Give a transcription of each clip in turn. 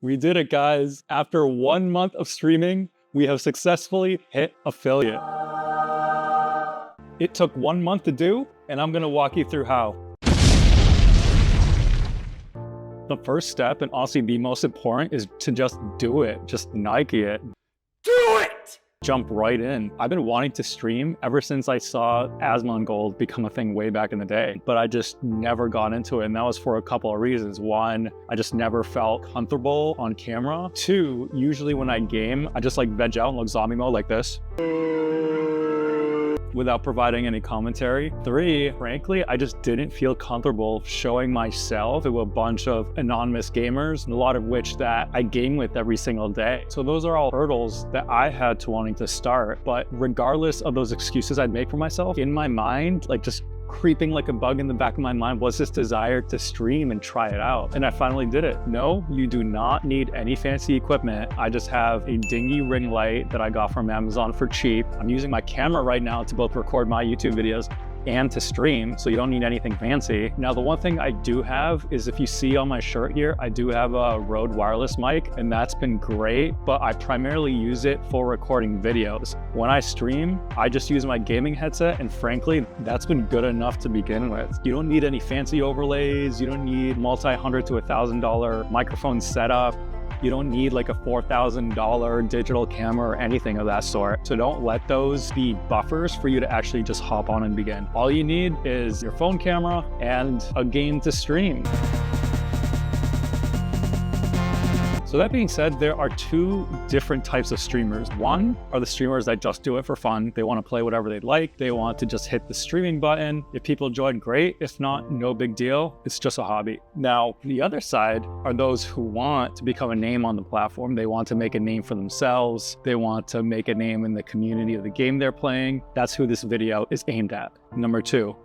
We did it, guys. After 1 month of streaming, we have successfully hit affiliate. It took 1 month to do, and I'm gonna walk you through how. The first step, and honestly the most important, is to just do it. Just Nike it. Do it! Jump right in. I've been wanting to stream ever since I saw Asmon Gold become a thing way back in the day, but I just never got into it, and that was for a couple of reasons. One, I just never felt comfortable on camera. Two, usually when I game, I just like veg out and look zombie mode like this without providing any commentary. Three, frankly, I just didn't feel comfortable showing myself to a bunch of anonymous gamers, a lot of which that I game with every single day. So those are all hurdles that I had to wanting to start. But regardless of those excuses I'd make for myself, in my mind, like just creeping like a bug in the back of my mind was this desire to stream and try it out. And I finally did it. No, you do not need any fancy equipment. I just have a dingy ring light that I got from Amazon for cheap. I'm using my camera right now to both record my YouTube videos and to stream, so you don't need anything fancy. Now, the one thing I do have is, if you see on my shirt here, I do have a Rode wireless mic, and that's been great, but I primarily use it for recording videos. When I stream, I just use my gaming headset, and frankly, that's been good enough to begin with. You don't need any fancy overlays, you don't need multi-$100 to $1,000 microphone setup. You don't need like a $4,000 digital camera or anything of that sort. So don't let those be buffers for you to actually just hop on and begin. All you need is your phone camera and a game to stream. So that being said, there are two different types of streamers. One are the streamers that just do it for fun. They want to play whatever they like. They want to just hit the streaming button. If people join, great. If not, no big deal. It's just a hobby. Now, the other side are those who want to become a name on the platform. They want to make a name for themselves. They want to make a name in the community of the game they're playing. That's who this video is aimed at. Number two,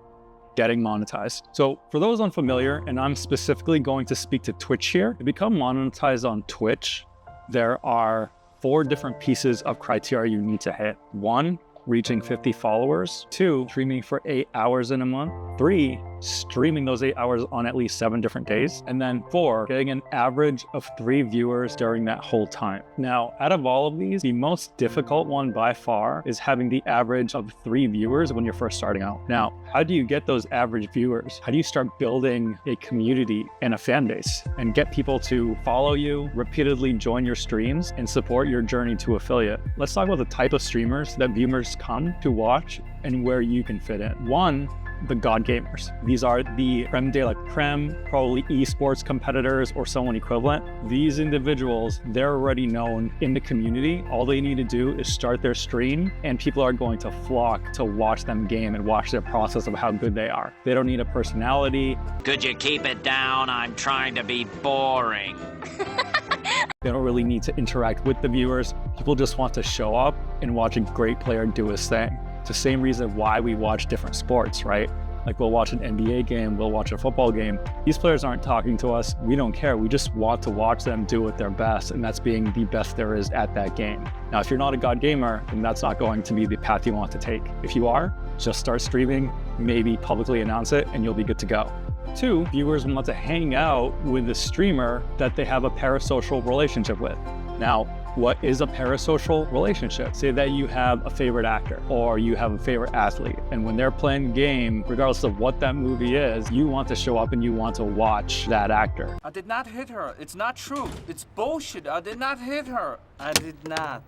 getting monetized. So for those unfamiliar, and I'm specifically going to speak to Twitch here, to become monetized on Twitch, there are 4 different pieces of criteria you need to hit. 1, reaching 50 followers. 2, streaming for 8 hours in a month. 3, streaming those 8 hours on at least 7 different days. And then 4, getting an average of 3 viewers during that whole time. Now, out of all of these, the most difficult one by far is having the average of 3 viewers when you're first starting out. Now, how do you get those average viewers? How do you start building a community and a fan base and get people to follow you, repeatedly join your streams, and support your journey to affiliate? Let's talk about the type of streamers that viewers come to watch and where you can fit in. 1, the God gamers. These are the creme de la creme, probably esports competitors or someone equivalent. These individuals, they're already known in the community. All they need to do is start their stream, and people are going to flock to watch them game and watch their process of how good they are. They don't need a personality. Could you keep it down? I'm trying to be boring. They don't really need to interact with the viewers. People just want to show up and watch a great player do his thing. It's the same reason why we watch different sports, right? Like, we'll watch an NBA game, we'll watch a football game. These players aren't talking to us. We don't care. We just want to watch them do it their best, and that's being the best there is at that game. Now, if you're not a God gamer, then that's not going to be the path you want to take. If you are, just start streaming, maybe publicly announce it, and you'll be good to go. 2, viewers want to hang out with the streamer that they have a parasocial relationship with. Now, what is a parasocial relationship? Say that you have a favorite actor or you have a favorite athlete, and when they're playing a game, regardless of what that movie is, you want to show up and you want to watch that actor. I did not hit her. It's not true. It's bullshit. I did not hit her. I did not.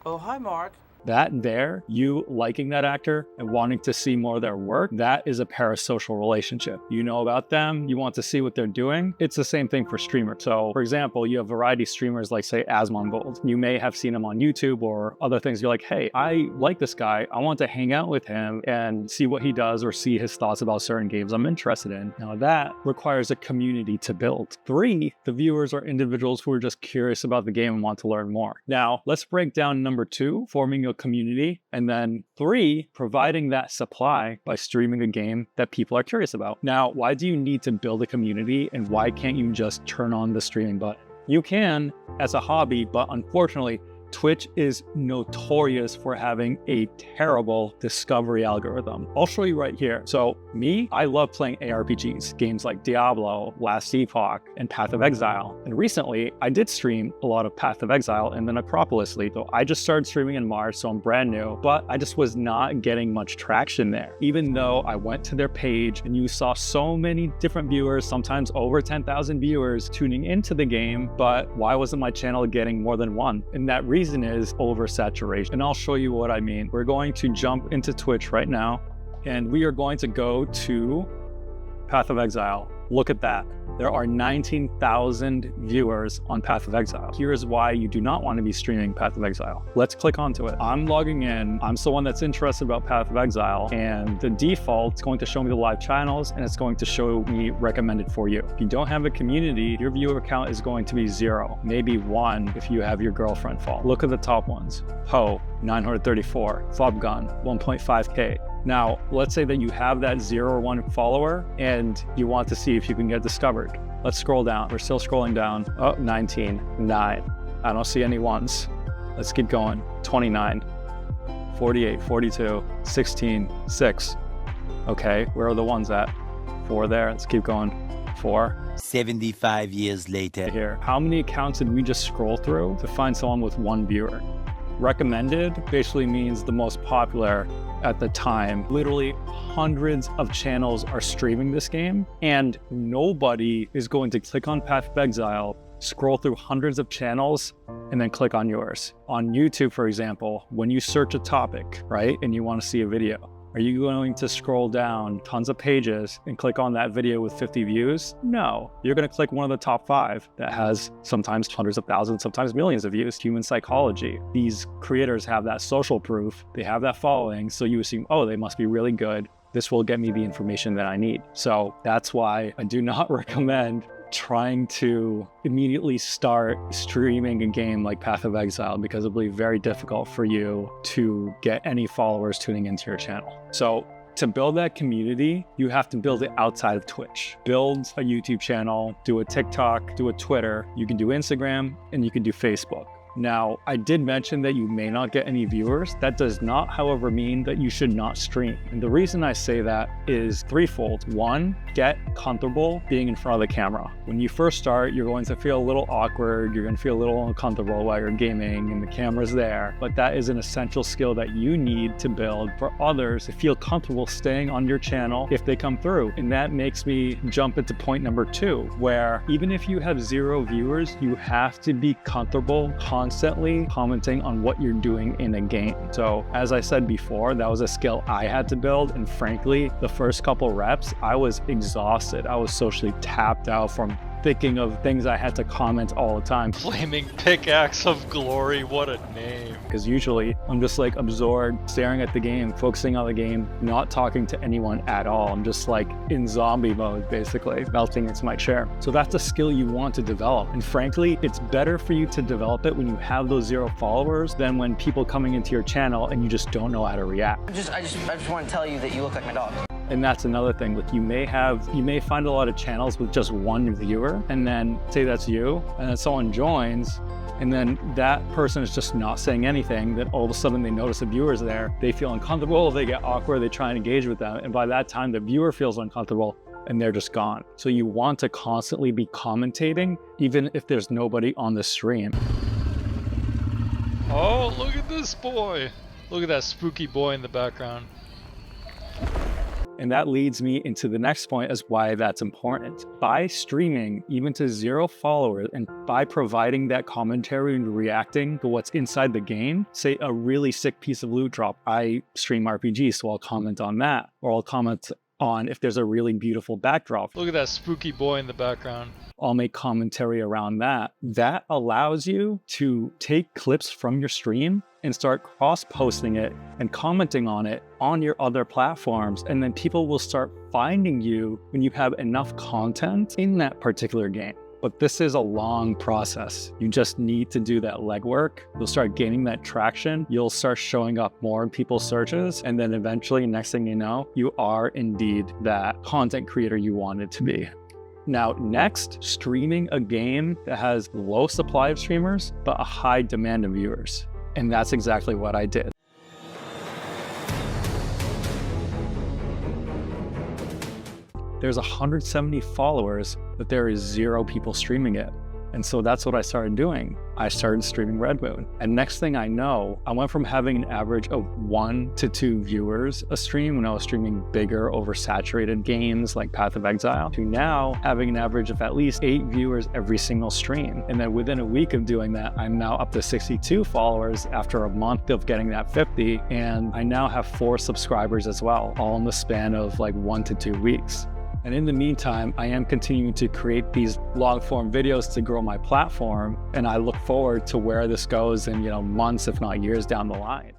Oh, hi, Mark. That there, you liking that actor and wanting to see more of their work, that is a parasocial relationship. You know about them, you want to see what they're doing. It's the same thing for streamers. So for example, you have variety streamers like, say, Asmon Gold. You may have seen him on YouTube or other things. You're like, hey, I like this guy. I want to hang out with him and see what he does or see his thoughts about certain games I'm interested in. Now that requires a community to build. 3, the viewers are individuals who are just curious about the game and want to learn more. Now let's break down number 2, forming a community, and then 3, providing that supply by streaming a game that people are curious about. Now, why do you need to build a community, and why can't you just turn on the streaming button? You can as a hobby, but unfortunately, Twitch is notorious for having a terrible discovery algorithm. I'll show you right here. So me, I love playing ARPGs, games like Diablo, Last Epoch, and Path of Exile. And recently, I did stream a lot of Path of Exile and then Acropolis League. So I just started streaming in March, so I'm brand new, but I just was not getting much traction there. Even though I went to their page and you saw so many different viewers, sometimes over 10,000 viewers tuning into the game, but why wasn't my channel getting more than one? And that reason is oversaturation. And I'll show you what I mean. We're going to jump into Twitch right now, and we are going to go to Path of Exile. Look at that. There are 19,000 viewers on Path of Exile. Here's why you do not want to be streaming Path of Exile. Let's click onto it. I'm logging in. I'm someone that's interested about Path of Exile, and the default is going to show me the live channels, and it's going to show me recommended for you. If you don't have a community, your viewer count is going to be 0, maybe 1 if you have your girlfriend follow. Look at the top ones. Ho, 934, Fobgun, 1.5K. Now, let's say that you have that 0 or 1 follower and you want to see if you can get discovered. Let's scroll down. We're still scrolling down. Oh, 19, 9. I don't see any ones. Let's keep going. 29, 48, 42, 16, 6. Okay, where are the ones at? 4 there. Let's keep going. 4. 75 years later. Here. How many accounts did we just scroll through to find someone with 1 viewer? Recommended basically means the most popular at the time. Literally hundreds of channels are streaming this game, and nobody is going to click on Path of Exile, scroll through hundreds of channels, and then click on yours. On YouTube, for example, when you search a topic, right, and you want to see a video, are you going to scroll down tons of pages and click on that video with 50 views? No, you're going to click one of the top 5 that has sometimes hundreds of thousands, sometimes millions of views. Human psychology. These creators have that social proof. They have that following. So you assume, oh, they must be really good. This will get me the information that I need. So that's why I do not recommend trying to immediately start streaming a game like Path of Exile, because it'll be very difficult for you to get any followers tuning into your channel. So to build that community, you have to build it outside of Twitch. Build a YouTube channel, do a TikTok, do a Twitter. You can do Instagram, and you can do Facebook. Now, I did mention that you may not get any viewers. That does not, however, mean that you should not stream. And the reason I say that is threefold. 1, get comfortable being in front of the camera. When you first start, you're going to feel a little awkward. You're going to feel a little uncomfortable while you're gaming and the camera's there. But that is an essential skill that you need to build for others to feel comfortable staying on your channel if they come through. And that makes me jump into point number 2, where even if you have 0 viewers, you have to be comfortable constantly commenting on what you're doing in a game. So as I said before, that was a skill I had to build. And frankly, the first couple reps, I was exhausted. I was socially tapped out from thinking of things I had to comment all the time. Flaming Pickaxe of Glory, what a name. Because usually I'm just like absorbed, staring at the game, focusing on the game, not talking to anyone at all. I'm just like in zombie mode, basically, melting into my chair. So that's a skill you want to develop. And frankly, it's better for you to develop it when you have those 0 followers than when people coming into your channel and you just don't know how to react. I just want to tell you that you look like my dog. And that's another thing. Like you may find a lot of channels with just 1 viewer, and then say that's you, and then someone joins, and then that person is just not saying anything. Then all of a sudden they notice the viewer's there. They feel uncomfortable, they get awkward, they try and engage with them. And by that time, the viewer feels uncomfortable and they're just gone. So you want to constantly be commentating, even if there's nobody on the stream. Oh, look at this boy. Look at that spooky boy in the background. And that leads me into the next point as why that's important. By streaming even to 0 followers and by providing that commentary and reacting to what's inside the game, say a really sick piece of loot drop, I stream RPG, so I'll comment on that, or I'll comment on if there's a really beautiful backdrop. Look at that spooky boy in the background. I'll make commentary around that. That allows you to take clips from your stream and start cross-posting it and commenting on it on your other platforms. And then people will start finding you when you have enough content in that particular game. But this is a long process. You just need to do that legwork. You'll start gaining that traction. You'll start showing up more in people's searches. And then eventually, next thing you know, you are indeed that content creator you wanted to be. Now, next, streaming a game that has low supply of streamers, but a high demand of viewers. And that's exactly what I did. There's 170 followers, but there is 0 people streaming it. And so that's what I started doing. I started streaming Red Moon. And next thing I know, I went from having an average of 1 to 2 viewers a stream when I was streaming bigger, oversaturated games like Path of Exile, to now having an average of at least 8 viewers every single stream. And then within a week of doing that, I'm now up to 62 followers after a month of getting that 50. And I now have 4 subscribers as well, all in the span of like 1 to 2 weeks. And in the meantime, I am continuing to create these long form videos to grow my platform. And I look forward to where this goes in, months, if not years down the line.